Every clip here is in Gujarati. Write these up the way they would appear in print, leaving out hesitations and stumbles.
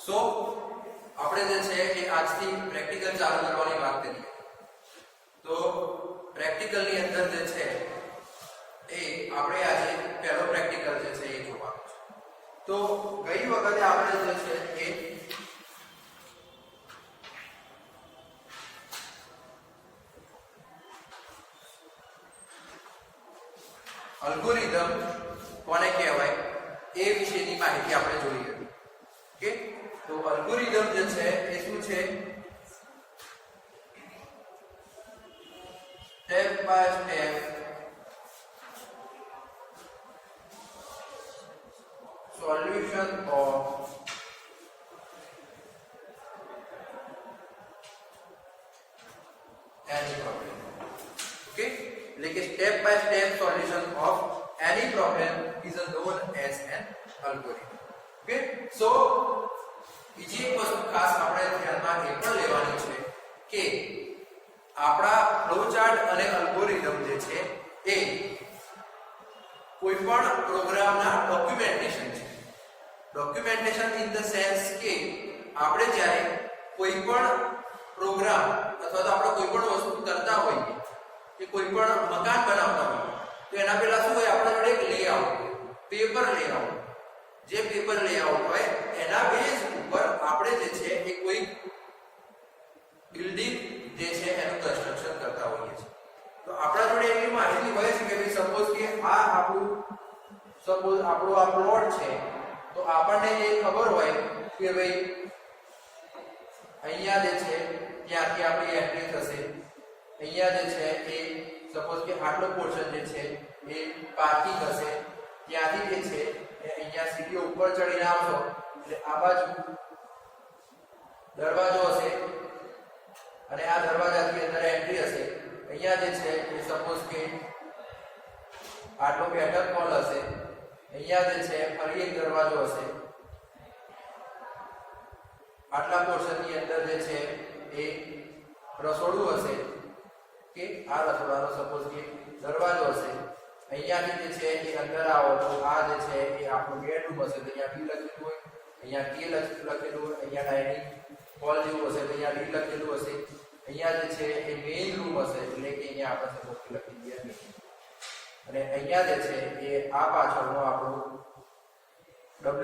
સો આપણે જે છે એ આજથી પ્રેક્ટિકલ ચાલુ કરવાની વાત કરીએ તો પ્રેક્ટિકલ ની અંદર જે છે એ આપણે આજે પહેલો પ્રેક્ટિકલ જે છે એ જોવાનું છે. તો ગઈ વખતે આપણે જે છે એ અલ્ગોરિધમ કોને કહેવાય એ વિશેની માહિતી આપણે જોઈ હતી. ઓકે, તો અલ્ગોરિધમ જે છે એ શું છે? Step by step solution of any problem. Okay, એટલે કે step by step solution of any problem is known as an algorithm. ઓકે, સો બીજી એક વસ્તુ ખાસ આપણે ધ્યાનમાં એ પણ લેવાની છે કે આપણા ફ્લોચાર્ટ અને અલ્ગોરિધમ જે છે એ કોઈ પણ પ્રોગ્રામના ડોક્યુમેન્ટેશન છે. ડોક્યુમેન્ટેશન ઇન ધ સેન્સ કે આપણે જ્યારે કોઈ પણ પ્રોગ્રામ અથવા તો આપણે કોઈ પણ વસ્તુ કરતા હોઈએ કે કોઈ પણ મકાન બનાવતા હોઈએ તો એના પહેલા શું હોય? આપણા જોડે એક લેઆઉટ, પેપર લેઆઉટ. જે પેપર લેઆઉટ હોય એના બેઝ ઉપર આપણે જે છે એ કોઈ બિલ્ડિંગ જે છે એનું કન્સ્ટ્રક્શન કરતા હોઈએ છીએ. તો આપણા જોડે એવી માહિતી હોય છે કે ભાઈ સપોઝ કે આપણો આ પ્લોટ છે તો આપણને એ ખબર હોય કે ભાઈ અહીંયા જે છે ત્યાંથી આપણી એન્ટ્રી થશે. અહીંયા જે છે એ સપોઝ કે આટલો પોર્શન જે છે એ પાર્કિંગ હશે. ત્યાંથી જે છે એ અહીંયા સીડીઓ ઉપર ચડીને આવશો એટલે આ બાજુ દરવાજો હશે અને આ દરવાજાથી અંદર એન્ટ્રી હશે. અહીંયા જે છે એ સપોઝ કે આટલો બેઠક હોલ હશે. અહીંયા જે છે ફરી એક દરવાજો હશે. આટલા પોર્શનની અંદર જે છે એ રસોડું હશે કે આ રસોડાનો સપોઝ કે દરવાજો હશે. અહીંયાથી જે છે એ અંદર આવો તો આ જે છે એ આપણું બેડરૂમ હશે તો અહીંયા બી લખેલું હોય, અહીંયા કે લખેલું હોય, અહીંયા ડાઇનિંગ હોલ જેવું હશે તો અહીંયા બી લખેલું હશે. અહીંયા જે છે એ મેઇન રૂમ હશે એટલે કે અહીંયા આપણે સપોઝ કે લખી દઈએ મેઇન. અને અહીંયા જે છે એ આ પાછળનો આપણું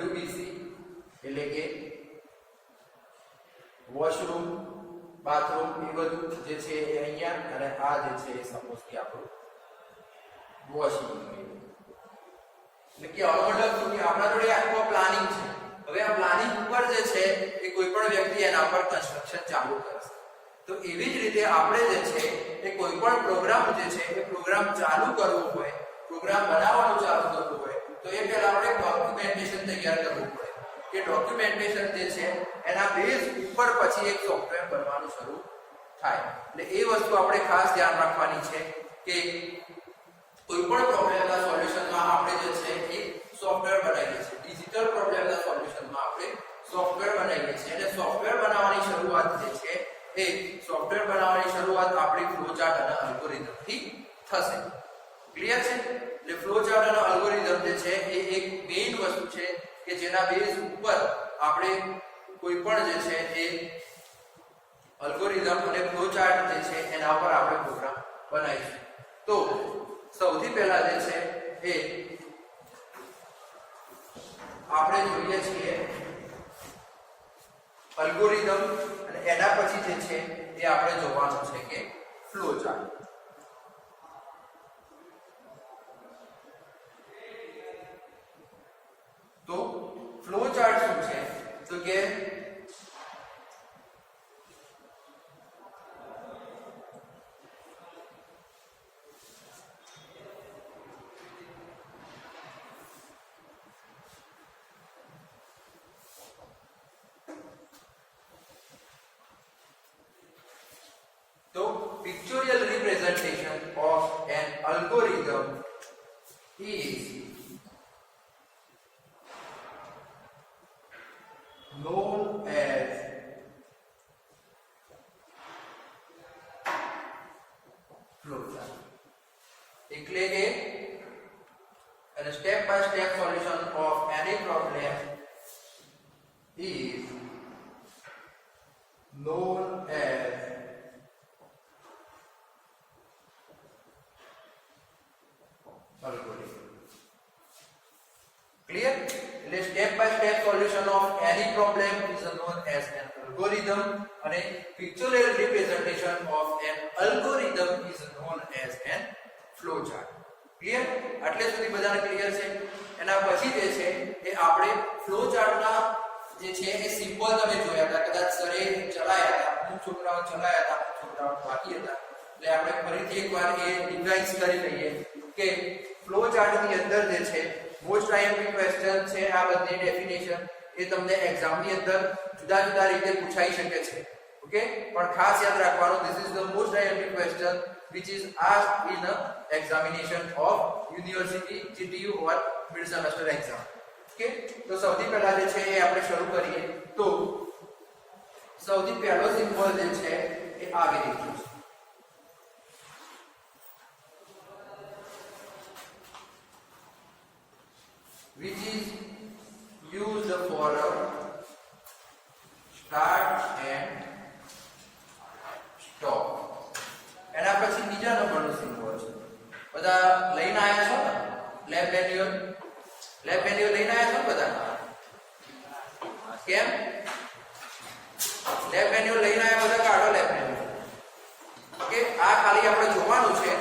WBC એટલે કે વોશરૂમ, બાથરૂમ એ બધું જે છે એ અહીંયા. અને આ જે છે એ સપોઝ કે આપણું વોશિંગ એટલે કે મતલબ કે આપણા જોડે આખું પ્લાનિંગ છે. હવે આ પ્લાનિંગ ઉપર જે છે એ કોઈ પણ વ્યક્તિ એના પર કન્સ્ટ્રક્શન ચાલુ કરશે. તો એવી જ રીતે આપણે જે છે એ કોઈ પણ પ્રોગ્રામ જે છે એ પ્રોગ્રામ ચાલુ કરવો હોય, પ્રોગ્રામ બનાવવાનું ચાલુ કરવું હોય તો એ પહેલા આપણે ડોક્યુમેન્ટેશન તૈયાર કરવું પડે કે ડોક્યુમેન્ટેશન જે છે એના બેઝ ઉપર પછી એક સોફ્ટવેર બનવાનું શરૂ થાય. એટલે એ વસ્તુ આપણે ખાસ ધ્યાન રાખવાની છે કે કોઈ પણ પ્રોબ્લેમના સોલ્યુશનમાં આપણે જે છે એ સોફ્ટવેર બનાવીએ છીએ. ડિજિટલ પ્રોબ્લેમના સોલ્યુશનમાં આપણે સોફ્ટવેર બનાવીએ છીએ અને સોફ્ટવેર બનાવવાની શરૂઆત જે છે એ સોફ્ટવેર બનાવવાની શરૂઆત આપણી ફ્લોચાર્ટ અને અલ્ગોરિધમથી થશે. ક્લિયર છે? એટલે ફ્લોચાર્ટ અને અલ્ગોરિધમ જે છે એ એક મેઇન વસ્તુ છે કે જેના બેઝ ઉપર આપણે કોઈ પણ જે છે એ અલ્ગોરિધમ અને ફ્લોચાર્ટ જે છે એના પર આપણે પ્રોગ્રામ બનાવીશું. તો સૌથી પહેલા જે છે એ આપણે જોઈએ છીએ અલ્ગોરિધમ અને એના પછી જે છે એ આપણે જોવાનું છે કે ફ્લોચાર્ટ. તો ફ્લોચાર્ટ શું છે? તો કે pictorial representation of an algorithm is known as flowchart. એટલે કે a step by step solution of any problem is known as algorithm. Clear? એટલે step by step solution of any problem is known as an algorithm and a pictorial representation of an algorithm is known as an flowchart. Clear? આટલે સુધી બધાને ક્લિયર છે? એના પછી જે છે એ આપણે flowchart ના જે છે એ સિમ્બોલ તમે જોયા હતા, કદાચ સરે ચલાયા હતા, અમુક છોકરાઓ ચલાયા હતા, અમુક છોકરાઓ બાકી હતા. એટલે આપણે ફરીથી એકવાર એ રિવાઇઝ કરી લઈએ કે flowchart ની અંદર જે છે મોસ્ટ આઈએમપી ક્વેશ્ચન છે, આ બધી ડેફિનેશન એ તમને એક્ઝામ ની અંદર જુદા જુદા રીતે પૂછાઈ શકે છે. ઓકે, પણ ખાસ યાદ રાખવાનું, this is the most IMP question which is asked in a examination of university GTU or mid semester exam. Okay, તો સૌથી પહેલા જે છે એ આપણે શરૂ કરીએ તો સૌથી પહેલો સિમ્બોલ જે છે એ આવી રીતનું છે. which is used for start and stop. એના પછી બીજા નંબરનો સિમ્બોલ છે. બધા લઈને આયા છો ને લેબ મેન્યુઅલ? લેબ મેન્યુઅલ લઈને આયા છો બધા? કેમ લેબ મેન્યુઅલ લઈને આયા બધા? કાઢો લેબ મેન્યુઅલ. ઓકે, આ ખાલી આપણે જોવાનું છે,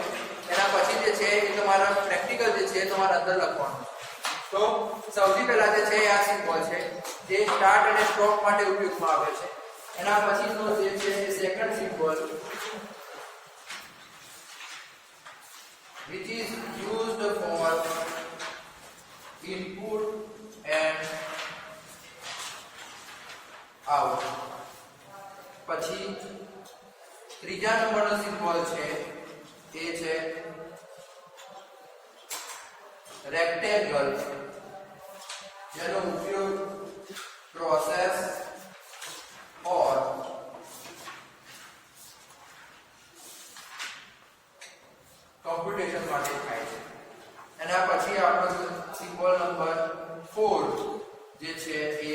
એના પછી જે છે એ તમારા પ્રેક્ટિકલ જે છે તમારા અંદર લખવાનું છે. તો સૌથી પહેલા જે છે આ સિમ્બોલ છે જે સ્ટાર્ટ અને સ્ટોપ માટે ઉપયોગમાં આવે છે. એના પછીનો જે છે એ second symbol which is used for input and out. પછી ત્રીજા નંબરનો સિમ્બોલ છે એ છે રેક્ટેંગલ, જેનો ઉપયોગ પ્રોસેસ ઓર કોમ્પ્યુટેશન માટે થાય છે. એના પછી આપણો સિમ્બોલ નંબર 4 જે છે એ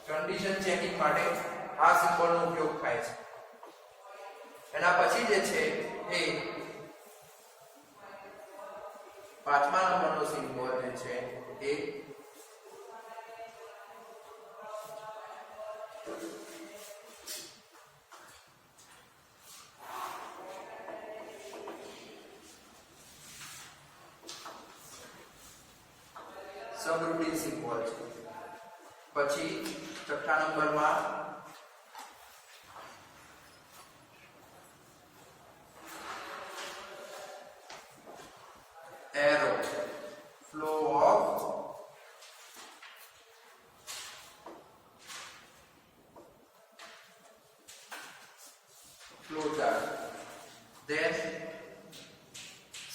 કન્ડિશન ચેકિંગ માટે આ સિમ્બોલનો ઉપયોગ થાય છે. એના પછી જે છે એ પાંચમા નંબરનો સિમ્બોલ જે છે એ સબરૂટીન સિમ્બોલ છે. પછી છઠ્ઠા નંબરમાં arrow, flow of flow chart. Then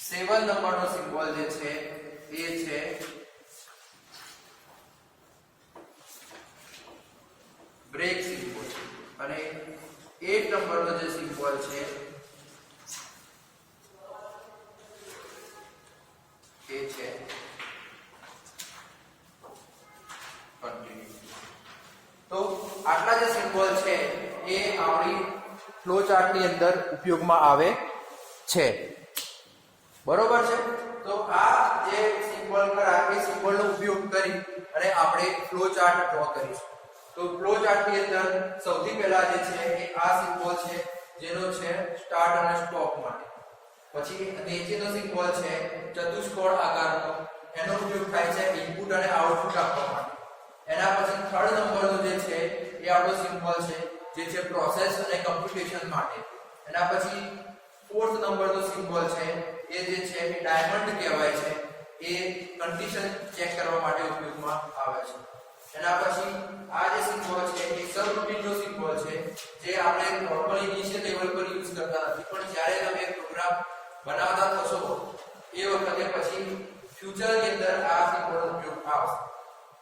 7 નંબરનો સિમ્બોલ જે છે એ છે બ્રેક સિમ્બોલ અને 8 નંબરનો જે સિમ્બોલ છે એ છે કન્ટિન્યુ. તો આટલા જે સિમ્બોલ છે એ આપણી ફ્લો ચાર્ટ ની અંદર ઉપયોગમાં આવે છે. બરોબર છે? તો આ જે સિમ્બોલ કરા એ સિમ્બોલનો ઉપયોગ કરી અને આપણે ફ્લો ચાર્ટ ડ્રો કરીશું. તો ફ્લો ચાર્ટ ની અંદર સૌથી પહેલા જે છે એ આ સિમ્બોલ છે જેનો છે સ્ટાર્ટ અને સ્ટોપ માટે. પછી નીચેનો સિમ્બોલ છે ચતુષ્કોણ આકારનો, એનો ઉપયોગ થાય છે ઇનપુટ અને આઉટપુટ આપવા માટે. એના પછી થર્ડ નંબરનો જે છે એ આપણો સિમ્બોલ છે જે છે પ્રોસેસ અને કમ્પ્યુટેશન માટે. એના પછી ફોર્થ નંબરનો સિમ્બોલ છે એ જે છે એ ડાયમંડ કહેવાય છે, એ કન્ડિશન ચેક કરવા માટે ઉપયોગમાં આવે છે. એના પછી આ જે સિમ્બોલ છે એ સબરૂટીનનો સિમ્બોલ છે જે આપણે નોર્મલી ઇનિશિયલ લેવલ પર યુઝ કરતા નથી, પણ જ્યારે તમે પ્રોગ્રામ બનાવતા થશો એ વખતે પછી ફ્યુચરની અંદર આ સિમ્બોલનો ઉપયોગ આવશે.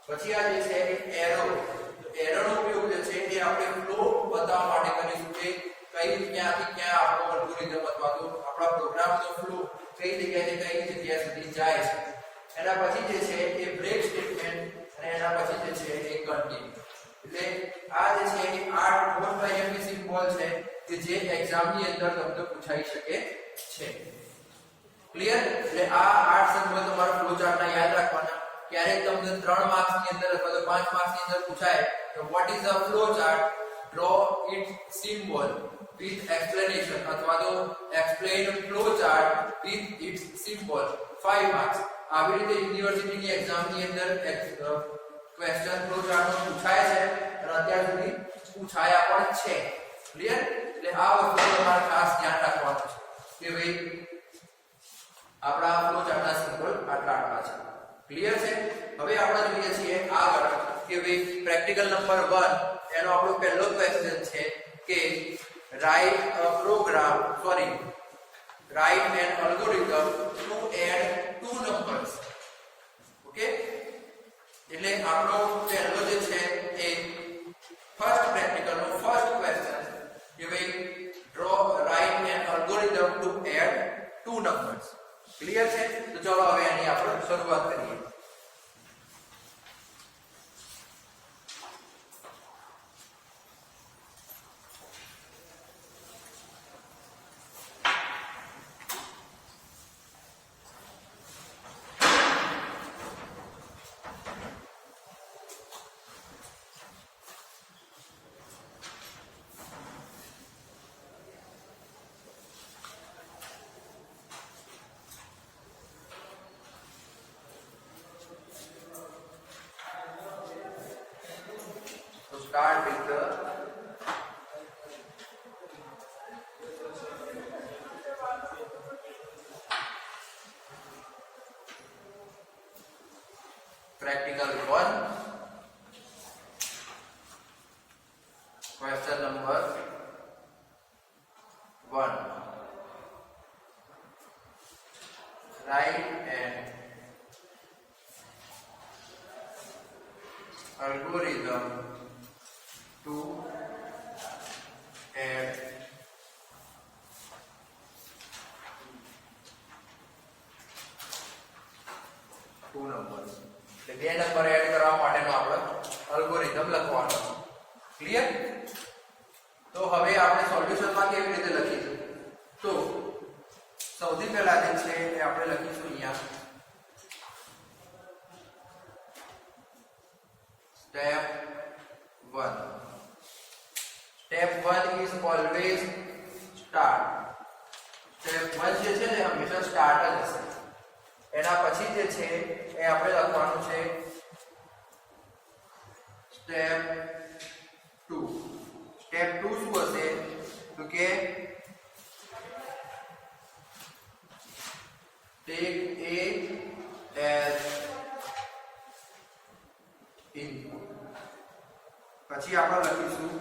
પછી આ જે છે એ એરો, એરોનો ઉપયોગ જે છે એ આપણે ફ્લો બતાવવા માટે કરીશું કે કઈ ક્યાંથી ક્યાં આપણો અલ્ગોરિધમ અથવા તો આપણો આપણા પ્રોગ્રામનો ફ્લો કઈ જગ્યાએથી કઈ જગ્યા સુધી જાય છે. એના પછી જે છે એ બ્રેક સ્ટેટમેન્ટ અને એના પછી જે છે એ કન્ટિન્યુ. એટલે આ જે છે એ 8 મોસ્ટ આઈએમપી સિમ્બોલ છે કે જે એક્ઝામની અંદર તમને પૂછાઈ શકે છે. ક્લિયર? એટલે આ 8 સિમ્બોલ તમારા ફ્લો ચાર્ટના યાદ રાખવાના. ક્યારેક તમને 3 માર્ક્સ ની અંદર અથવા તો 5 માર્ક્સ ની અંદર પૂછાય તો what is the flow chart, draw its symbol with explanation અથવા તો explain flow chart with its symbol, 5 marks. આવી રીતે યુનિવર્સિટીની એક્ઝામની અંદર ક્વેશ્ચન ફ્લો ચાર્ટ પૂછાય છે અને અત્યાર સુધી પૂછાયા પણ છે. ક્લિયર? એટલે આ વસ્તુ તમારે ખાસ ધ્યાન રાખવાનું છે કે ભાઈ આપણા ફ્લો ચાર્ટના સિમ્બોલ આટલા છે. ક્લિયર છે? હવે આપણે જોઈએ છીએ આગળ કે ભાઈ પ્રેક્ટિકલ નંબર 1 એનો આપણો પહેલો ક્વેશ્ચન છે કે write an algorithm to add two numbers. Okay, એટલે આપણો પહેલો જે છે એ ફર્સ્ટ પ્રેક્ટિકલ નો ફર્સ્ટ ક્વેશ્ચન કે ભાઈ write an algorithm to add two numbers. Clear છે? તો ચલો હવે આની આપણે શરૂઆત કરીએ. Start with the practical 1, question number 1. Write an algorithm to add two numbers. એટલે બે નંબર એડ કરવા માટેનો આપણે અલ્ગોરિધમ લખવાનો છે. ક્લિયર? તો હવે આપણે સોલ્યુશનમાં કેવી રીતે લખીશું? તો સૌથી પહેલા જે છે એ આપણે લખીશું અહીંયા step 1. Step 1 is always start. Step 1 જે છે ને હંમેશા સ્ટાર્ટ જ હશે. એના પછી જે છે એ આપણે લખવાનું છે step 2. step 2 શું હશે? તો કે take A as input. પછી આપણે લખીશું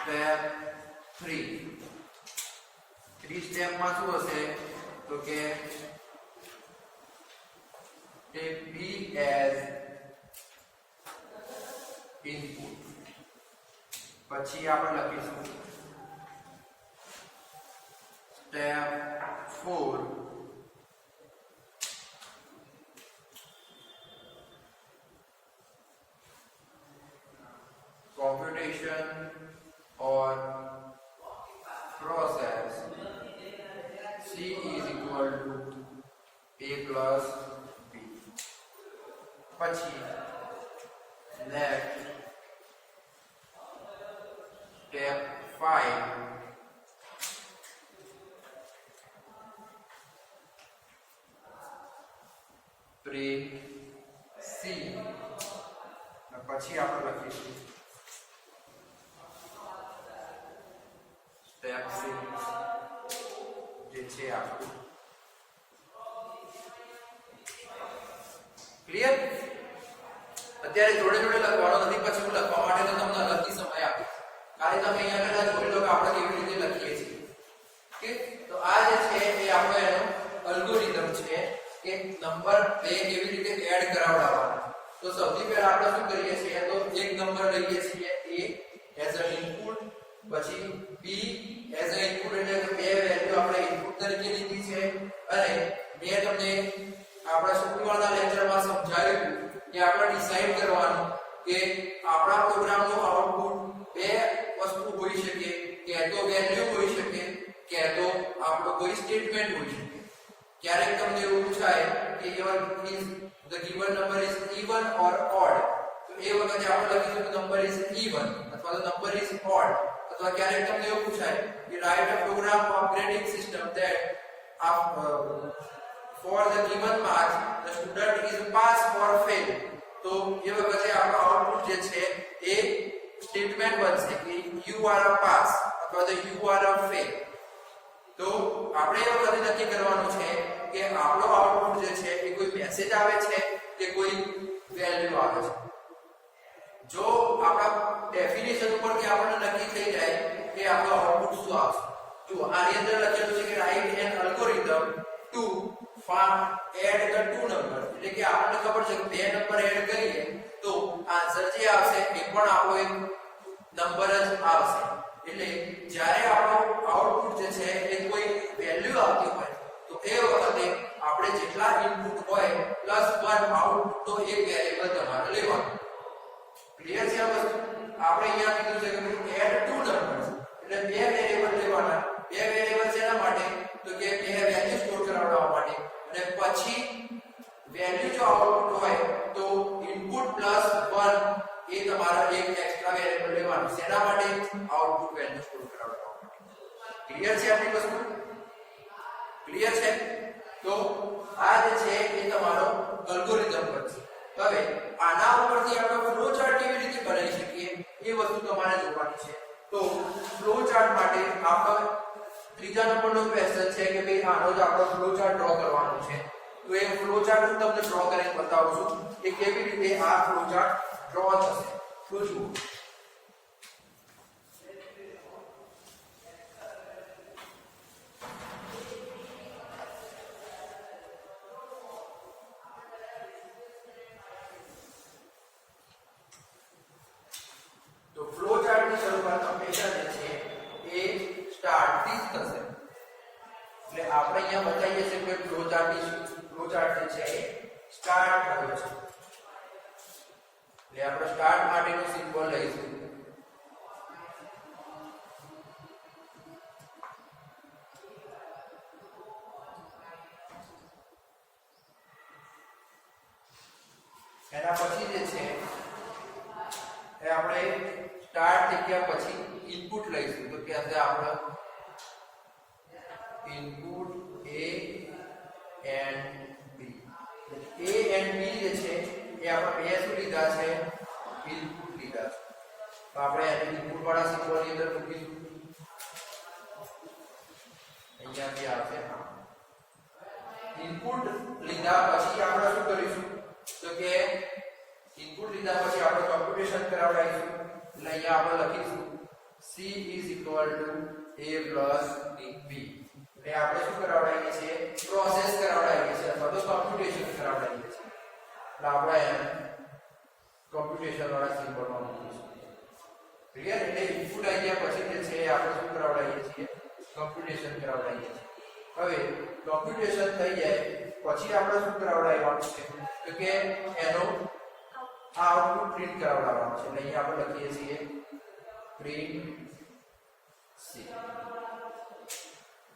step 3. 3 સ્ટેપ માં શું હશે? તો કે take B as input. પછી આપણે લખીશું step 4. computation or process C is equal to A plus B. પછી next step 5. print C. પછી આપણે લખીશું step 6 જે છે આપણું. ક્લિયર? અત્યારે જોડે જોડે લખવાનો નથી, પછી હું લખવા માટે તો તમને અલગથી સમય આપીશ. કારણ તમે અહીંયા પહેલા જોઈ લો કે આપણે કેવી રીતે લખીએ છીએ. ઓકે, તો આ જે છે એ આપણો એનો અલ્ગોરિધમ છે કે નંબર 2 કેવી રીતે એડ કરાવડાવવાનો. તો સૌથી પહેલા આપણે શું કરીએ છીએ? તો એક નંબર લઈએ છીએ A as an input પછી b એઝ અ ઇનપુટ એટલે કે બે વેલ્યુ આપણે ઇનપુટ તરીકે લીધી છે અને મેં તમને આપણા શુક્રવારના લેક્ચરમાં સમજાવ્યું કે આપણે ડિસાઈડ કરવાનું કે આપણા પ્રોગ્રામનું આઉટપુટ બે વસ્તુ હોઈ શકે કે તો વેલ્યુ હોઈ શકે કે તો આપણો કોઈ સ્ટેટમેન્ટ હોઈ શકે ક્યારેક તમને એવું પૂછાય કે your is the given number is even or odd તો એ વખતે આપણે લખીશું કે number is even અથવા તો number is odd અથવા ક્યારેક તમને એવું પૂછાય કે write a program of grading system that for the given marks the student is pass or fail તો એ વખતે આપણો આઉટપુટ જે છે એ સ્ટેટમેન્ટ બનશે કે you are a pass અથવા તો you are a fail તો આપણે એ વખતે નક્કી કરવાનું છે કે આપણો આઉટપુટ જે છે એ કોઈ મેસેજ આવે છે કે કોઈ વેલ્યુ આવે છે જો આપણા ડેફિનેશન ઉપરથી આપણને નક્કી થઈ જાય કે આપણો આઉટપુટ શું આવશે જો આની અંદર લખેલું છે કે write an algorithm to add the two number એટલે કે આપણને ખબર છે કે બે નંબર એડ કરીએ તો આન્સર જે આવશે એ પણ આપણો એક નંબર જ આવશે એટલે જ્યારે આપણો આઉટપુટ જે છે એ કોઈ વેલ્યુ આવતી હોય તો એ વખતે આપણે જેટલા ઇનપુટ હોય +1 આઉટપુટ તો એક વેરીએબલ તમારે લેવાનું ક્લિયર છે આ વસ્તુ આપણે અહીંયા કીધું છે કે એડ ટુ નંબર્સ એટલે બે વેરીએબલ લેવાના બે વેરીએબલ શેના માટે તો કે બે વેલ્યુ સ્ટોર કરાવવા માટે અને પછી વેલ્યુ જો આઉટપુટ હોય તો ઇનપુટ +1 એ તમારા એક એક્સ્ટ્રા વેરીએબલ લેવાનું શેના માટે આઉટપુટ વેલ્યુ સ્ટોર કરાવવા માટે ક્લિયર છે આપણી વસ્તુ ક્લિયર છે તો આ જે છે એ તમારો એલ્ગોરિધમ બનશે હવે આના ઉપરથી આપણે ફ્લો ચાર્ટ કેવી રીતે બનાવી શકીએ એ વસ્તુ તમારે જોવાની છે તો ફ્લો ચાર્ટ માટે આપણે ત્રીજા નંબરનો ક્વેશ્ચન છે કે ભાઈ આનો જ આપણો ફ્લો ચાર્ટ ડ્રો કરવાનો છે તો એ ફ્લો ચાર્ટ હું તમને ડ્રો કરીને બતાવું છું કે કેવી રીતે આ ફ્લો ચાર્ટ ડ્રો થશે તો જુઓ આપણે અહીંયા બતાવીએ છીએ કે ફ્લો ચાર્ટ જે છે સ્ટાર્ટ થયો છે એટલે આપણે સ્ટાર્ટ માટેનો સિમ્બોલ લઈશું એના પછી જે છે એ આપણે સ્ટાર્ટ થઈ ગયા પછી ઇનપુટ લઈશું તો કે અંદર આપણે input a and b a and b જે છે એ આપણે બે શું લીધા છે ઇનપુટ લીધા છે તો આપણે એને ઇનપુટ વાળા સિમ્બોલ ની અંદર મૂકીશું અહીંયાથી આવશે ઇનપુટ લીધા પછી આપણે શું કરીશું તો કે ઇનપુટ લીધા પછી આપણે કોમ્પ્યુટેશન કરાવડાવીશું એટલે અહીંયા આપણે લખીશું c = a + b એટલે આપણે શું કરાવડાવીએ છીએ પ્રોસેસ કરાવડાવીએ છીએ અથવા તો કોમ્પ્યુટેશન કરાવડાવીએ છીએ એટલે આપણે કોમ્પ્યુટેશન વાળા સિમ્બોલમાં મૂકીશું ક્લિયર એટલે ઇનપુટ આવ્યા પછી જે છે આપણે શું કરાવડાવીએ છીએ કોમ્પ્યુટેશન કરાવડાવીએ છીએ હવે કોમ્પ્યુટેશન થઈ જાય પછી આપણે શું કરાવડાવવાનું છે તો કે એનો આઉટપુટ પ્રિન્ટ કરાવડાવવાનું છે એટલે અહીંયા આપણે લખીએ છીએ પ્રિન્ટ c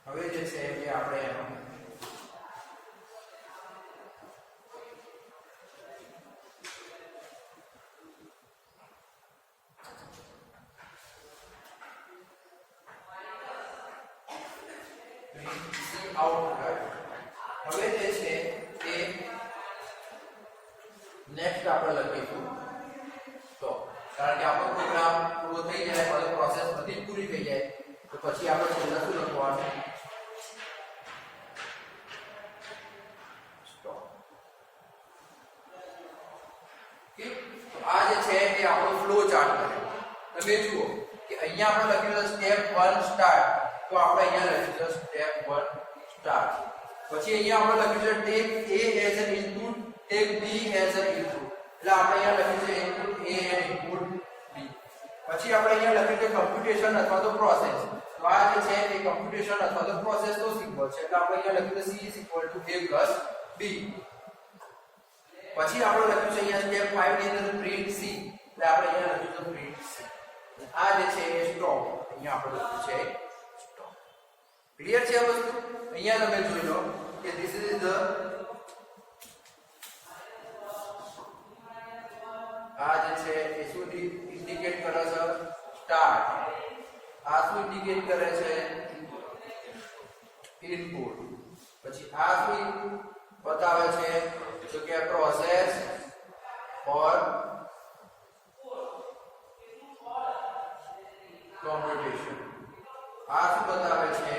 હવે જે છે એ આપણે એનો હવે જે છે એ નેક્સ્ટ આપણે લખીશું તો કારણ કે આપણો પ્રોગ્રામ પૂરો થઈ જાય પછી પ્રોસેસ બધી પૂરી થઈ જાય તો પછી આપણે છેલ્લા શું લખવાનું આ જે છે એ આપણો ફ્લો ચાર્ટ કરે તમે જુઓ કે અહીંયા આપણે લખ્યું છે સ્ટેપ 1 સ્ટાર્ટ તો આપણે અહીંયા લખ્યું છે સ્ટેપ 1 સ્ટાર્ટ પછી અહીંયા આપણે લખ્યું છે take a as an input take b as an input એટલે આપણે અહીંયા લખ્યું છે input a and input b પછી પછી આપણે અહીંયા લખ્યું છે કમ્પ્યુટેશન અથવા તો પ્રોસેસ, તો આ જે છે એ કમ્પ્યુટેશન અથવા તો પ્રોસેસ નો સિમ્બોલ છે, એટલે આપણે અહીંયા લખ્યું છે c a + b. પછી આપણે લખ્યું છે અહીંયા સ્ટેપ 5 ની અંદર પ્રિન્ટ c, એટલે આપણે અહીંયા લખ્યું છે પ્રિન્ટ c. આ જે છે એ સ્ટોપ, અહીંયા આપણે લખ્યું છે સ્ટોપ. ક્લિયર છે આ વસ્તુ? અહીંયા તમે જોઈ લો કે ધીસ ઇઝ ધ આ જે છે એ શું ઇન્ડિકેટ કરે છે? સ્ટાર્ટ. આ શું ઇન્ડિકેટ કરે છે? ઇનપુટ. પછી આ શું બતાવે છે? તો કે પ્રોસેસ ઓર કોમ્પ્યુટેશન. આ શું બતાવે છે?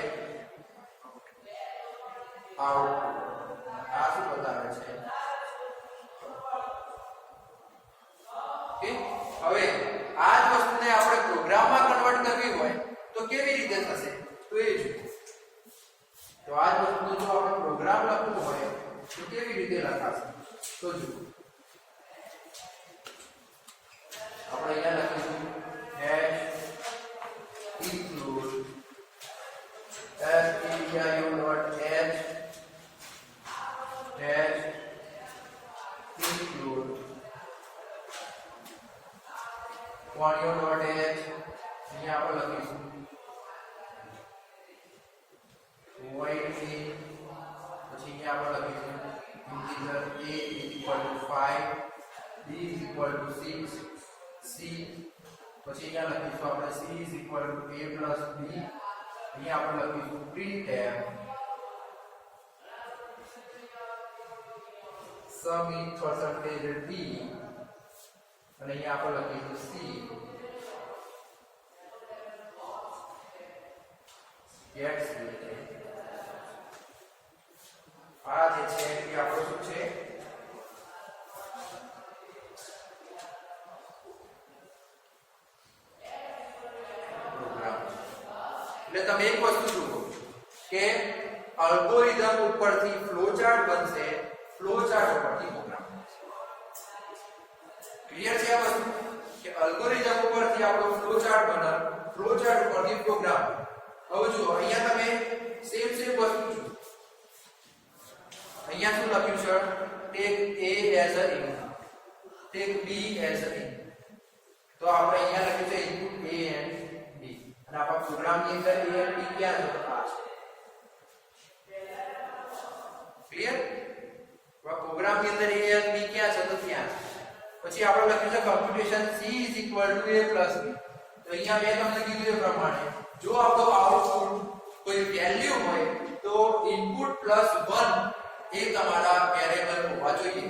આઉટપુટ. આ શું બતાવે છે? હવે આ જ વસ્તુને આપણે પ્રોગ્રામમાં કન્વર્ટ કરવી હોય તો કેવી રીતે થશે? તો એ જુઓ. તો આ જ વસ્તુનો જો આપણે પ્રોગ્રામ લખવું હોય તો કેવી રીતે લખાશે? તો જુઓ. આપણે અહીંયા લખીશું include stdio.h include audio.h અહીંયા આપણે લખીશું void main. પછી અહીંયા આપણે લખીશું integer a = 5, b = 6, c. પછી અહીંયા લખીશું આપણે c = a + b. અહીંયા આપણે લખીશું printf sum in %d. અને અહીંયા આપણે લખીશું c gets. આ જે છે એ આપણું શું છે? પ્રોગ્રામ. એટલે તમે એક વસ્તુ જુઓ કે અલ્ગોરિધમ ઉપરથી ફ્લોચાર્ટ બનશે, ફ્લોચાર્ટ ઉપરથી પ્રોગ્રામ બનશે. ક્લિયર છે આ વસ્તુ? કે અલ્ગોરિધમ ઉપરથી આપણો ફ્લોચાર્ટ બને, ફ્લોચાર્ટ ઉપરથી પ્રોગ્રામ. હવે જુઓ અહીંયા તમે સેમ વસ્તુ જુઓ. અહીંયા શું લખ્યું છે? take a as a input, take b as a input. તો આપણે અહીંયા લખ્યું છે input a and b. અને આપણા પ્રોગ્રામની અંદર a and b ક્યાં છે? આ છે. ક્લિયર? આપણા પ્રોગ્રામની અંદર a and b ક્યાં છે? તો ત્યાં છે. પછી આપણે લખ્યું છે કમ્પ્યુટેશન c = a + b. તો અહીંયા મેં તમને કીધું એ પ્રમાણે જો આપણો આઉટપુટ કોઈ વેલ્યુ હોય તો ઇનપુટ + 1 એ તમારા વેરીએબલ હોવા જોઈએ.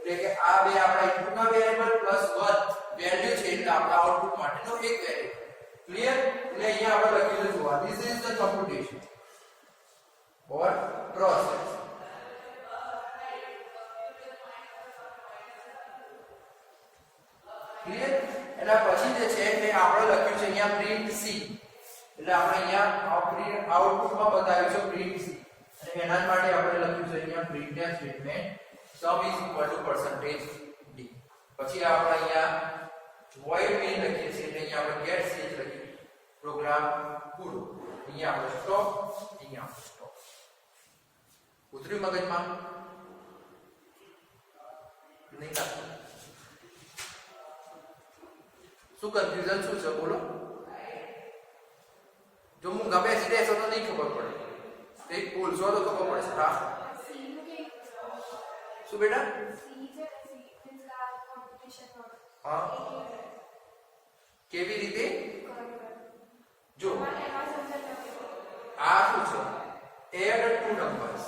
એટલે કે આ બે આપણા ઇનપુટના વેરીએબલ + 1 વેલ્યુ છે, એટલે આપણા આઉટપુટ માટેનો એક વેરીએબલ. ક્લિયર? એટલે અહીંયા આપણે લખી દઉં આ this is the computation or process. Clear? એના પછી જે છે તે આપણે લખ્યું છે અહીંયા પ્રિન્ટ c. એટલે આપણે અહીંયા આઉટપુટમાં બતાવ્યું છે પ્રિન્ટ c. અને એના માટે આપણે લખ્યું છે અહીંયા printf સ્ટેટમેન્ટ sum = %d. પછી આપણે અહીંયા void main લખીએ છીએ, એટલે અહીંયા આપણે get ch લખીએ. પ્રોગ્રામ પૂરો. અહીંયા આપણે સ્ટોપ, અહીંયા આપણે સ્ટોપ. ઉતર્યું મગજમાં? નહીં લાગતું? શું કન્ફ્યુઝન શું છે બોલો? જો હું ગમે છે તો નહીં ખબર પડે. એક બોલશો તો ખબર પડશે. હા શું બેટા? હા કેવી રીતે? જો આ શું છે? Add 2 numbers.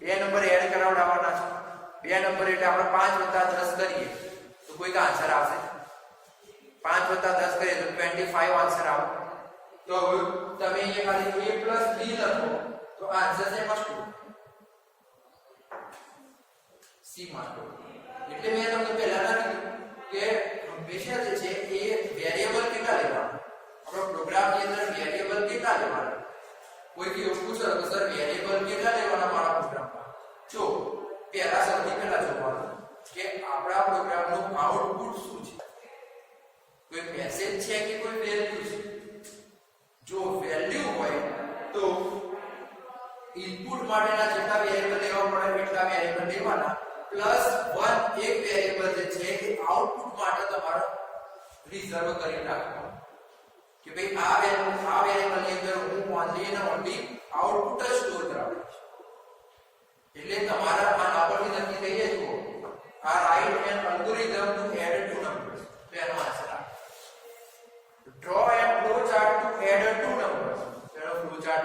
બે નંબર એડ કરાવડાવવાના છે. બે નંબર એટલે આપણે 5 + 10 કરીએ તો કોઈ આન્સર આવશે? 5 + 10 કરીએ તો 25 આન્સર આવે. તો તમે અહીંયા ખાલી a + b લખો તો આન્સર છે મસ્ટ c માં. એટલે મેં તમને પહેલા કીધું કે હંમેશા જે છે એ વેરીએબલ કેટલા લેવાના? આપણો પ્રોગ્રામની અંદર વેરીએબલ કેટલા લેવાના? કોઈ કેવું પૂછે તો સર વેરીએબલ કેટલા લેવાના મારા પ્રોગ્રામમાં? જો પહેલા સૌથી પહેલા જોવાનું કે આપણા પ્રોગ્રામનું આઉટપુટ શું છે. કોઈ મેસેજ છે કે કોઈ વેલ્યુ છે? જો વેલ્યુ હોય તો ઇનપુટ માટેના જેટલા વેરિયેબલ લેવા પડે એટલા વેરિયેબલ લેવાના પ્લસ 1 એક વેરિયેબલ જે છે એ આઉટપુટ માટે તમારે રિઝર્વ કરી રાખવાનું કે ભાઈ આ વેરિયેબલ ની અંદર હું ઓનલી અને ઓનલી આઉટપુટ જ સ્ટોર કરાવીશ. એટલે તમારા આ નંબરથી નક્કી થઈ જાય જુઓ આ write an algorithm to add two numbers તો એનો આન્સર આવે. Draw a flow chart to add two numbers. તેનો flow chart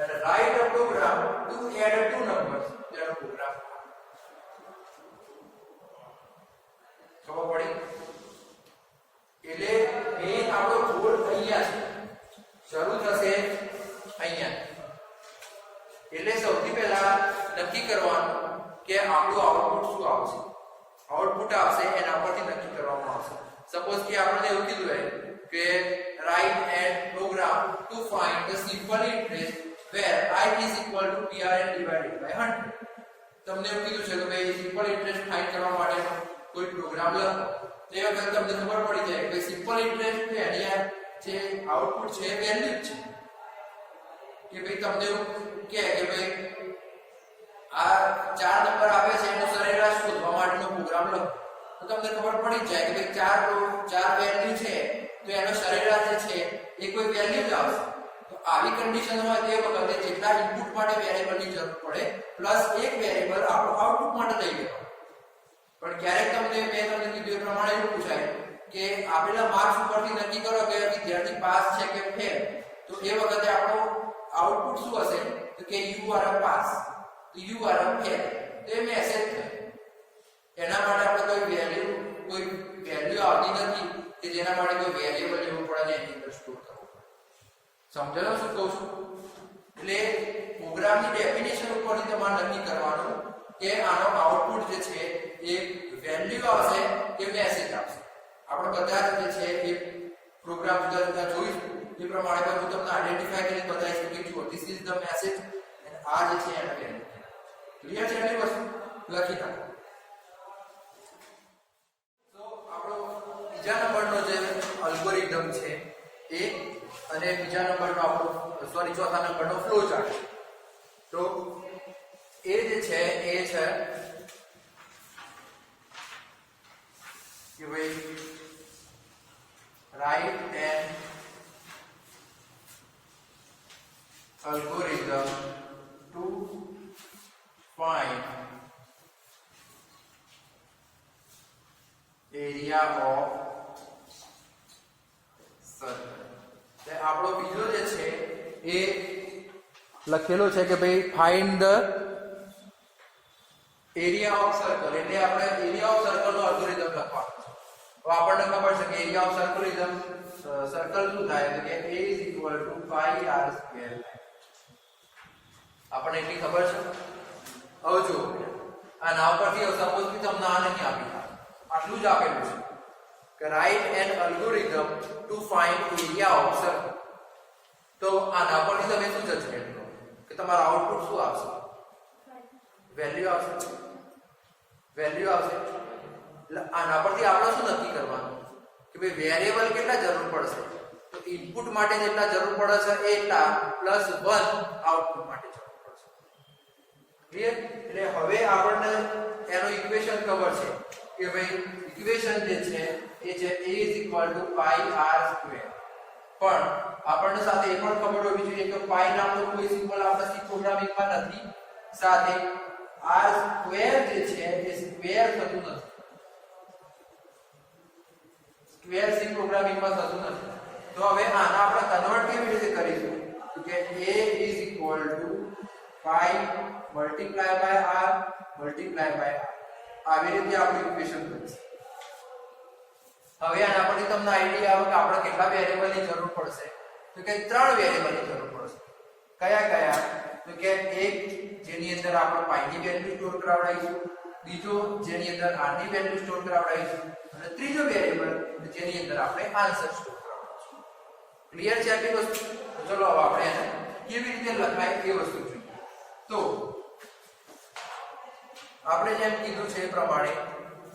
and write a program to add two numbers. તેનો program. ખબર પડી? એટલે મેઈન આપણો ગોલ અહીંયા છે. શરૂ થશે અહીંયા. એટલે સૌથી પહેલા નક્કી કરવાનું કે આપણું આઉટપુટ શું આવશે. આઉટપુટ આવશે એના પરથી નક્કી કરવામાં આવશે. સપોઝ કે આપણે એવું કીધું હોય કે write an program to find the simple interest where I is equal to PRN divided by 100. તમને એવું કીધું છે કે ભાઈ સિમ્પલ ઇન્ટરેસ્ટ ફાઇન્ડ કરવા માટેનો કોઈ પ્રોગ્રામ લખો તો એ વખતે તમને ખબર પડી જાય કે સિમ્પલ ઇન્ટરેસ્ટ કે એની જે આઉટપુટ છે વેલ્યુ છે કે ભાઈ તમને એવું કે ભાઈ આ ચાર નંબર આવે છે એનો સરેરાશ શોધવા માટેનો પ્રોગ્રામ લખો તો તમને ખબર પડી જાય કે ભાઈ ચાર વેલ્યુ છે તો એનો સરેરાશ જે છે એ કોઈ વેલ્યુ જ આવશે. તો આવી કન્ડિશન હોય તે વખતે જેટલા ઇનપુટ માટે વેરિયેબલ ની જરૂર પડે પ્લસ એક વેરિયેબલ આપણો આઉટપુટ માટે લઈ લેવાનો. પણ ક્યારેક મેં તમને કીધું એ પ્રમાણે એવું પૂછાય કે આપેલા માર્ક્સ ઉપરથી નક્કી કરો કે વિદ્યાર્થી પાસ છે કે ફેલ તો એ વખતે આપણો આઉટપુટ શું હશે તો કે યુ આર પાસ તો યુ આર ફેલ તો એ મેસેજ થાય. એના માટે આપણે કોઈ વેલ્યુ આવતી નથી કે જેના માટે કોઈ વેરિયેબલ લેવું પડે એની અંદર સ્ટોર કરવું પડે. સમજાયો શું કહું છું? એટલે પ્રોગ્રામની ડેફિનેશન ઉપરથી તમારે નક્કી કરવાનું કે આનો આઉટપુટ જે છે એ વેલ્યુ આવશે કે મેસેજ આવશે. આપણે બધા જે છે એ પ્રોગ્રામ જુદા જુદા જોઈશું એ પ્રમાણે હું તમને આઈડેન્ટિફાઈ કરીને બતાવીશ કે જુઓ ધીસ ઇઝ ધ મેસેજ અને આ જે છે એનો વેલ્યુ. ક્લિયર છે એટલી વસ્તુ લખી નાખો. બીજા નંબરનો જે અલ્ગોરિધમ છે એ અને બીજા નંબરનો આપણો ચોથા નંબરનો ફ્લો ચાર્ટ. તો એ જે છે એ છે કે ભાઈ write an algorithm to find area of આપણો બીજો જે છે એ લખેલો છે કે ભાઈ find the area of circle. એટલે આપણે એરિયા ઓફ સર્કલ નો અલ્ગોરિધમ લખવાનો છે. તો આપણને ખબર છે કે એરિયા ઓફ સર્કલ શું થાય તો કે a pi r square. આપણને એટલી ખબર છે. હવે જો આ નામ પરથી સપોઝ કે તમને આ નહીં આપી આટલું જ આપેલું છે કે write an algorithm to find area of circle. તો આના પરથી તમે શું જજમેન્ટ કરો કે તમારું આઉટપુટ શું આવશે? વેલ્યુ આવશે. વેલ્યુ આવશે. એટલે આના પરથી આપણે શું નક્કી કરવાનું કે ભાઈ વેરિયેબલ કેટલા જરૂર પડશે તો ઇનપુટ માટે જેટલા જરૂર પડે છે એટલા પ્લસ 1 આઉટપુટ માટે જરૂર પડશે. ક્લિયર? એટલે હવે આપણને એનો ઇક્વેશન ખબર છે કે ભાઈ ઇક્વેશન જે છે એ છે a pi r square. પણ આપણને સાથે એ પણ ખબર હોવી જોઈએ કે પાઈ નામનો કોઈ સિમ્બોલ આપણા સી પ્રોગ્રામિંગમાં નથી. સાથે r સ્ક્વેર જે છે એ સ્ક્વેર થતું નથી. સ્ક્વેર સી પ્રોગ્રામિંગમાં થતું નથી. તો હવે આના આપણે કન્વર્ટ કેવી રીતે કરીશું કે a pi multiply by r multiply by r. આવી રીતે આપણે ઇક્વેશન બનશે. હવે આના પરથી તમને આઈડિયા આવે કે આપણે કેટલા વેરિયેબલની જરૂર પડશે તો કે 3 વેરિયેબલની જરૂર પડશે. કયા કયા તો કે એક જેની અંદર આપણે પાઈ ની વેલ્યુ સ્ટોર કરાવડાવીશું, બીજો જેની અંદર r ની વેલ્યુ સ્ટોર કરાવડાવીશું અને ત્રીજો વેરિયેબલ જેની અંદર આપણે આન્સર સ્ટોર કરાવડાવીશું. ક્લિયર છે આટલી વસ્તુ? ચલો હવે આપણે એને કેવી રીતે લખાય એ વસ્તુ જોઈએ. તો આપણે જેમ કીધું છે એ પ્રમાણે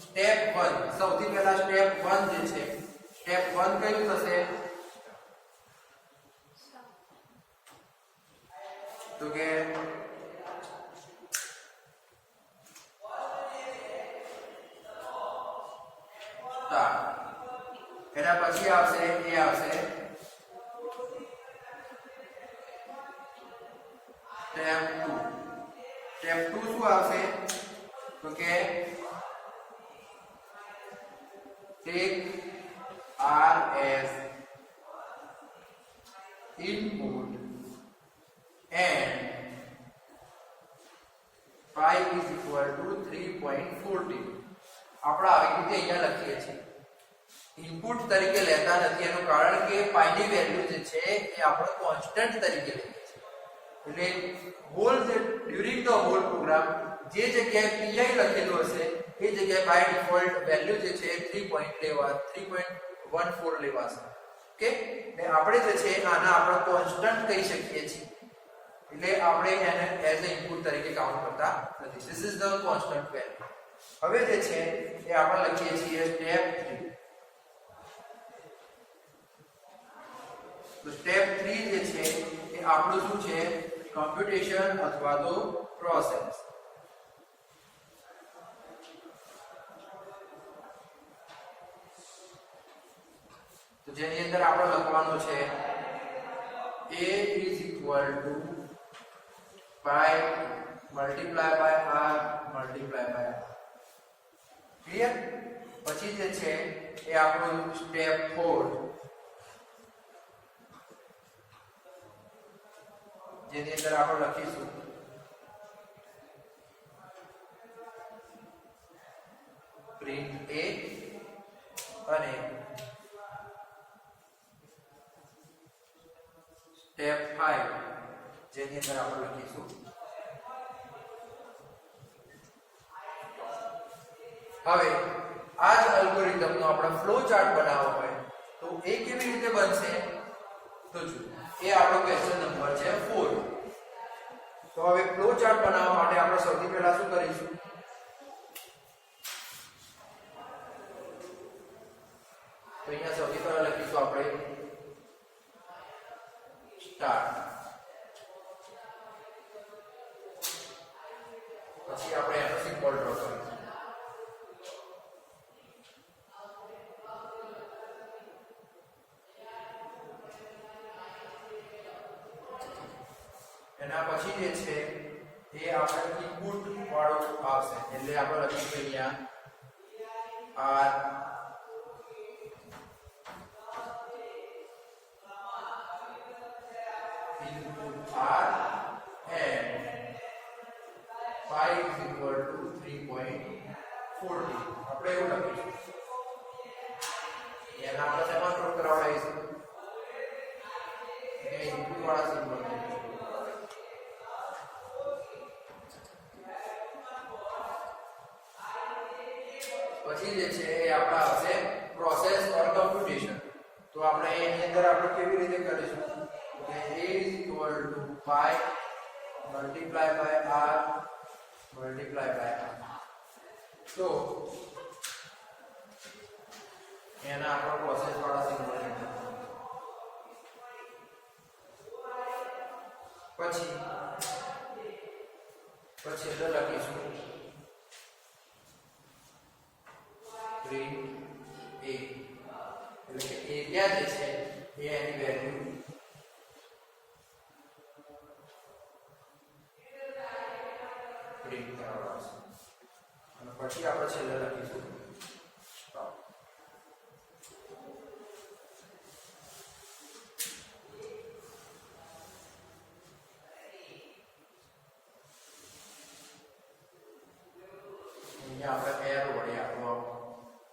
સ્ટેપ 1 સૌથી પહેલા સ્ટેપ 1 જે છે સ્ટેપ 1 કયું થશે તો કે એના પછી આવશે એ આવશે સ્ટેપ 2 શું આવશે તો કે take R as input and pi is equal to 3.40 આપણે આવી રીતે અહીંયા લખીએ છીએ ઇનપુટ તરીકે લેતા નથી એનું કારણ કે પાઈ ની વેલ્યુ જે છે એ આપણે કોન્સ્ટન્ટ તરીકે લઈએ છીએ એટલે whole during the whole program જે જગ્યાએ pi લખેલું હશે એ જગ્યાએ બાય ડિફોલ્ટ વેલ્યુ જે છે 3.14 લેવાશે ઓકે એટલે આપણે જે છે આના આપણે કોન્સ્ટન્ટ કહી શકીએ છીએ એટલે આપણે એને એઝ અ ઇનપુટ તરીકે કાઉન્ટ કરતા નથી this is the constant value હવે જે છે એ આપણે લખીએ છીએ સ્ટેપ 3 તો સ્ટેપ 3 જે છે એ આપણું શું છે કમ્પ્યુટેશન અથવા તો પ્રોસેસ તો જેની અંદર આપણે લખવાનું છે a is equal to pi multiply by r multiply by r clear પછી જે છે એ આપણું સ્ટેપ 4 જેની અંદર આપણે લખીશું પ્રિન્ટ a અને સ્ટેપ 5 જેની અંદર આપણે લખીશું હવે આ જ અલ્ગોરિધમનો આપણે ફ્લો ચાર્ટ બનાવવો હોય તો એ કેવી રીતે બનશે તો જો એ આપણો ક્વેશ્ચન નંબર છે 4 તો હવે ફ્લો ચાર્ટ બનાવવા માટે આપણે સૌથી પહેલા શું કરીશું તો અહીંયા સૌથી પહેલા લખીશું આપણે સ્ટાર્ટ પછી આપણે એનો સિમ્બોલ ડ્રો કરીશું એના પછી જે છે એ આપણે ઇનપુટ વાળું આવશે એટલે આપણે લખીશું અહીંયા r input r and pi is equal to 3.40 આપણે એવું લખીશું એના આપણે શેમાં સ્ટોર કરાવડાવીશું એ ઇનપુટ વાળા સિમ્બોલ પછી જે છે એ આપણા આવશે પ્રોસેસ ઓર કમ્પ્યુટેશન તો આપણે એની અંદર આપણે કેવી રીતે કરીશું કે a is equal to pi multiply by r multiply by r તો એના આપણે પ્રોસેસ વાળા સિમ્બોલ પછી એટલે લખીશું પ્રિન્ટ a એટલે કે એરિયા જે છે એ એની વેલ્યુ પ્રિન્ટ કરાવડાવશે અને પછી આપણે છેલ્લે લખીશું સ્ટોપ અહીંયા આપણે એર વડે આપણો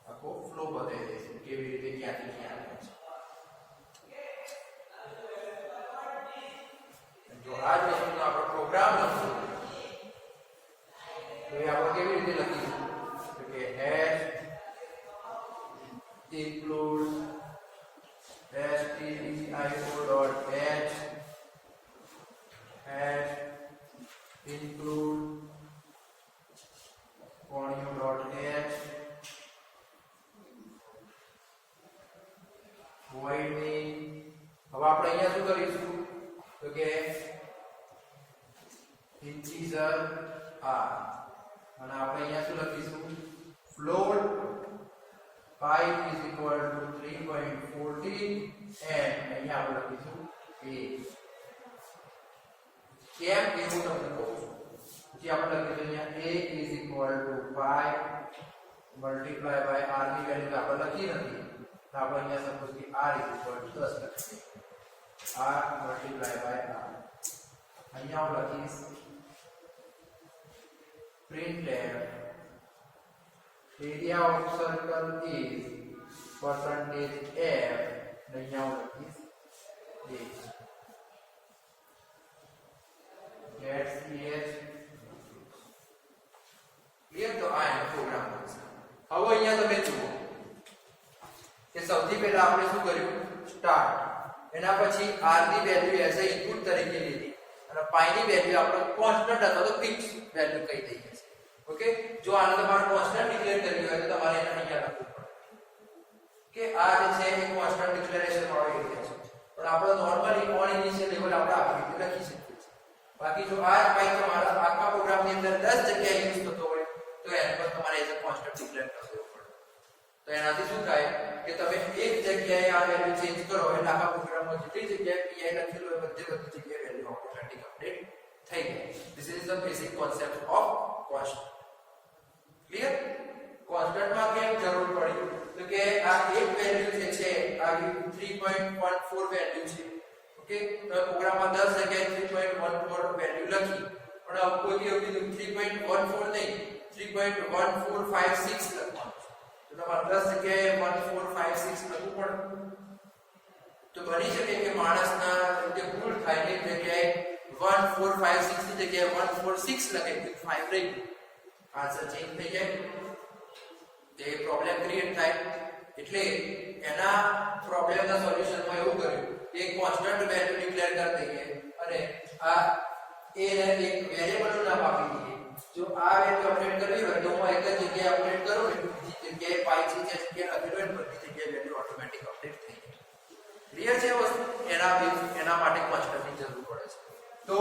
આખો ફ્લો બતાવી દઈશું કેવી રીતે ક્યાંથી ક્યાં આવે છે જો આ જ વસ્તુનો આપણે પ્રોગ્રામ લખીશું તો એ આપણે કેવી રીતે લખીશું તો કે hash include stdio.h hash include conio.h void main. હવે આપણે અહીંયા શું કરીશું તો કે integer r અને આપણે અહીંયા શું લખીશું float pi is equal to 3.14 and અહીંયા આપણે લખીશું a કેમ એવું તમને કહું છું જે આપણે લખીશું અહીંયા a is equal to pi multiply by r ની વેલ્યુ આપણે લખી નથી તો આપણે અહીંયા સપોઝ કે r is equal to 10 લખીશું r multiply by r અહીંયા હું લખીશ printf area of circle is percentage f and અહીંયા હું લખીશ get ch ક્લિયર તો આ એનો પ્રોગ્રામ છે હવે અહીંયા તમે જુઓ કે સૌથી પહેલા આપણે શું કર્યું સ્ટાર્ટ એના પછી r ની વેલ્યુ એઝ અ ઇનપુટ તરીકે લીધી અને પાઈ ની વેલ્યુ આપણે કોન્સ્ટન્ટ અથવા તો ફિક્સ વેલ્યુ કહી દઈએ છીએ ઓકે જો આને તમારે કોન્સ્ટન્ટ ડિક્લેર કરવી હોય તો તમારે એને અહીંયા લખવું પડે કે આ જે છે એ કોન્સ્ટન્ટ ડિક્લેરેશન વાળો એરિયા છે પણ આપણે નોર્મલી ઓન ઇનિશિયલ લેવલ આપણે આપી રીતે લખી શકીએ છીએ બાકી જો આ પાઈ તમારા આખા પ્રોગ્રામની અંદર 10 જગ્યાએ યુઝ થતો હોય તો એના પર તમારે એઝ અ કોન્સ્ટન્ટ ડિક્લેર કરવું પડે તો એનાથી શું થાય કે તમે એક જગ્યાએ આ વેલ્યુ ચેન્જ કરો એટલે આખા પ્રોગ્રામમાં જેટલી જગ્યાએ pi લખેલું હોય બધી જગ્યાએ વેલ્યુ ઓટોમેટિક અપડેટ થઈ જાય this is the basic concept of constant clear કોન્સ્ટન્ટમાં કેમ જરૂર પડી તો કે આ એક વેલ્યુ જે છે આ 3.14 વેલ્યુ છે ઓકે તો પ્રોગ્રામમાં 10 જગ્યાએ 3.14 વેલ્યુ લખી પણ હવે કોઈ કીધું 3.14 નહીં 3.1456 લખવાનું તો તમારે 10 જગ્યાએ 1456 લખવું પડે તો બની શકે કે માણસના જે ભૂલ થાય એ જગ્યાએ 1456 ની જગ્યાએ 146 લખે તો 5 રહી આન્સર ચેન્જ થઈ જાય તે પ્રોબ્લેમ ક્રિએટ થાય એટલે એના પ્રોબ્લેમના સોલ્યુશનમાં એવું કર્યું કે એક કોન્સ્ટન્ટ વેલ્યુ ડિક્લેર કરી દઈએ અને આ a ને એક વેરીએબલનું નામ આપી દઈએ જો આ વેલ્યુ અપડેટ કરવી હોય તો હું એક જ જગ્યાએ અપડેટ કરું ને બીજી જગ્યાએ પાઈ છે જે જગ્યાએ લખેલું હોય બધી જગ્યાએ વેલ્યુ ઓટોમેટિક અપડેટ થઈ જાય ક્લિયર છે વસ્તુ એના માટે કોન્સ્ટન્ટની જરૂર પડે છે તો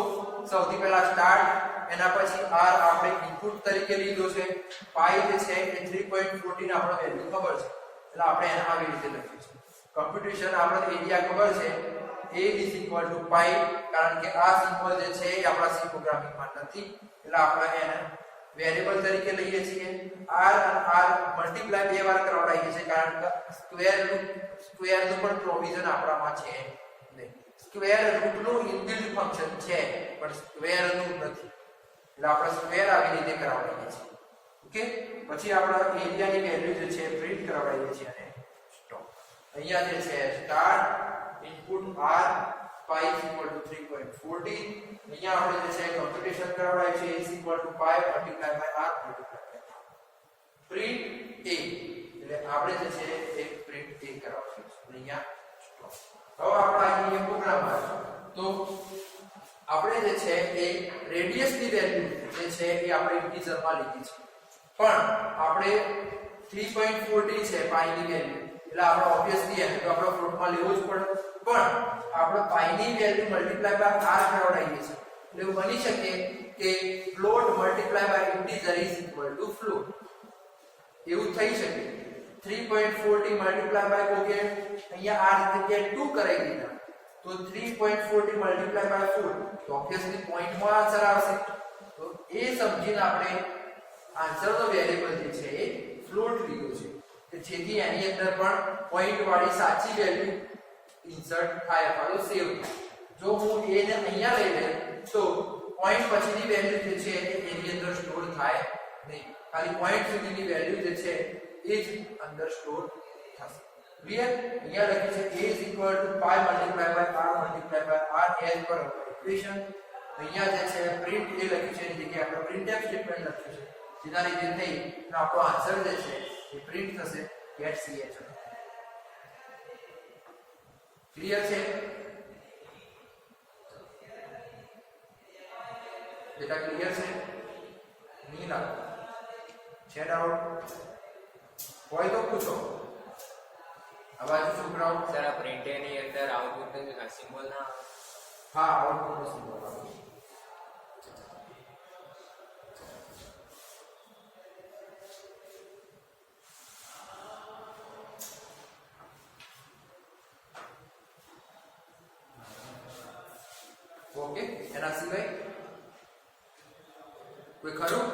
સૌથી પહેલા સ્ટાર્ટ એના પછી r આપણે ઇનપુટ તરીકે લીધો છે પાઈ જે છે એ 3.14 આપણો વેલ્યુ ખબર છે એટલે આપણે એને આવી રીતે લખ્યું છે કોમ્પ્યુટેશન આપણે એરિયા ખબર છે a = પાઈ કારણ કે આ સિમ્બોલ જે છે એ આપણા સી પ્રોગ્રામિંગમાં નથી એટલે આપણે એને વેરીએબલ તરીકે લઈએ છીએ r અને r મલ્ટીપ્લાય બે વાર કરાવડાવીએ છીએ કારણ કે સ્ક્વેરનું પણ પ્રોવિઝન આપણામાં છે નહીં સ્ક્વેર રૂટનું ઇનબિલ્ટ ફંક્શન છે પણ સ્ક્વેરનું નથી એટલે આપણે સ્ક્વેર આવી રીતે કરાવડાવીએ છીએ ઓકે પછી આપણે એરિયાની વેલ્યુ જે છે પ્રિન્ટ કરાવડાવીએ છીએ અને સ્ટોપ અહીંયા જે છે સ્ટાર્ટ ઇનપુટ r pi = 3.14 અહીંયા આપણે જે છે કોમ્પ્યુટેશન કરાવડાવીએ છીએ is equal to pi multiplied by r multiplied by r print a એટલે આપણે જે છે એક પ્રિન્ટ a કરાવશું અહીંયા સ્ટોપ હવે આપણે અહીંયા પ્રોગ્રામમાં તો આપણે જે છે એ રેડિયસ ની વેલ્યુ જે છે એ આપણે ઇન્ટીજરમાં લીધી છે પણ આપણે 3.14 છે પાઈ ની વેલ્યુ એટલે આપણે ઓબ્વિયસલી એને તો આપણે ફ્લોટમાં લેવું જ પડે પણ આપણે પાઈ ની વેલ્યુ મલ્ટીપ્લાય બાય r કરાવડાવીએ છીએ એટલે એવું બની શકે કે float multiply by integer is equal to float એવું થઈ શકે 3.14 મલ્ટીપ્લાય બાય કોકે અહીંયા r જગ્યાએ 2 કરાવી દીધા તો 3.14 મલ્ટીપ્લાય બાય 4 તો ઓબ્વિયસલી પોઈન્ટમાં આન્સર આવશે તો એ સમજીને આપણે આન્સરનો વેરીએબલ જે છે એ ફ્લોટ લીધો છે કે જેથી એની અંદર પણ પોઈન્ટ વાળી સાચી વેલ્યુ ઇન્સર્ટ થાય અથવા તો સેવ થાય જો હું a ને અહીંયા લઈ લઉં તો પોઈન્ટ પછીની વેલ્યુ જે છે એ એની અંદર સ્ટોર થાય નહીં ખાલી પોઈન્ટ સુધીની વેલ્યુ જે છે એ જ અંદર સ્ટોર થશે ક્લિયર અહીંયા લખ્યું છે a = pi multiplied by r multiplied by r as per equation અહીંયા જે છે પ્રિન્ટ એ લખ્યું છે એની જગ્યાએ આપણે printf સ્ટેટમેન્ટ લખ્યું છે જેના લીધે થઈ આપણો આન્સર જે છે એ પ્રિન્ટ થશે get ch ક્લિયર છે બેટા ક્લિયર છે નીલા છે ડાઉટ હોય તો પૂછો આ બાજુ છોકરાઓ સર આ પ્રિન્ટ ની અંદર આઉટપુટ સિમ્બોલ ના આવે. હા આઉટપુટ નો સિમ્બોલ આવે ઓકે એના સિવાય કોઈ ખરું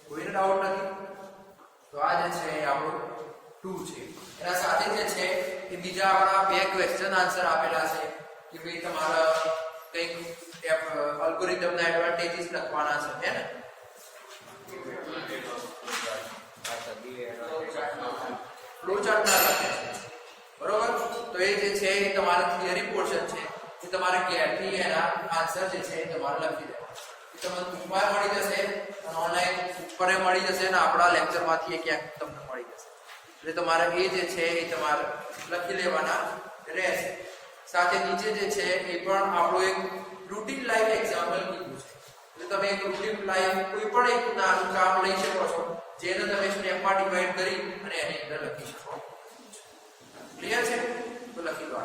કોઈને ડાઉટ નથી તો આ જે છે એ આપણું 2 છે એના સાથે જે છે એ બીજા આપણા બે ક્વેશ્ચન આન્સર આપેલા છે કે ભાઈ તમારા કંઈક અલ્ગોરિધમના એડવાન્ટેજીસ લખવાના છે હે ને ફ્લો ચાર્ટ ના લખે છે બરોબર તો એ જે છે એ તમારું થિયરી પોર્શન છે એ તમારે ઘેરથી એના આન્સર જે છે એ તમારે લખી દેવાના તમને બુકમાં મળી જશે અને ઓનલાઈન ઉપર મળી જશે અને આપણા લેક્ચરમાંથી એ ક્યાંક તમને મળી જશે એટલે તમારે એ જે છે એ તમારે લખી લેવાના રહેશે સાથે નીચે જે છે એ પણ આપણું એક રૂટીન લાઈફ એક્ઝામ્પલ કીધું છે એટલે તમે એક રૂટીન લાઈફ કોઈ પણ એક નાનું કામ લઈ શકો છો જેને તમે સ્ટેપમાં ડિવાઈડ કરી અને એની અંદર લખી શકો ક્લિયર છે તો લખી દો.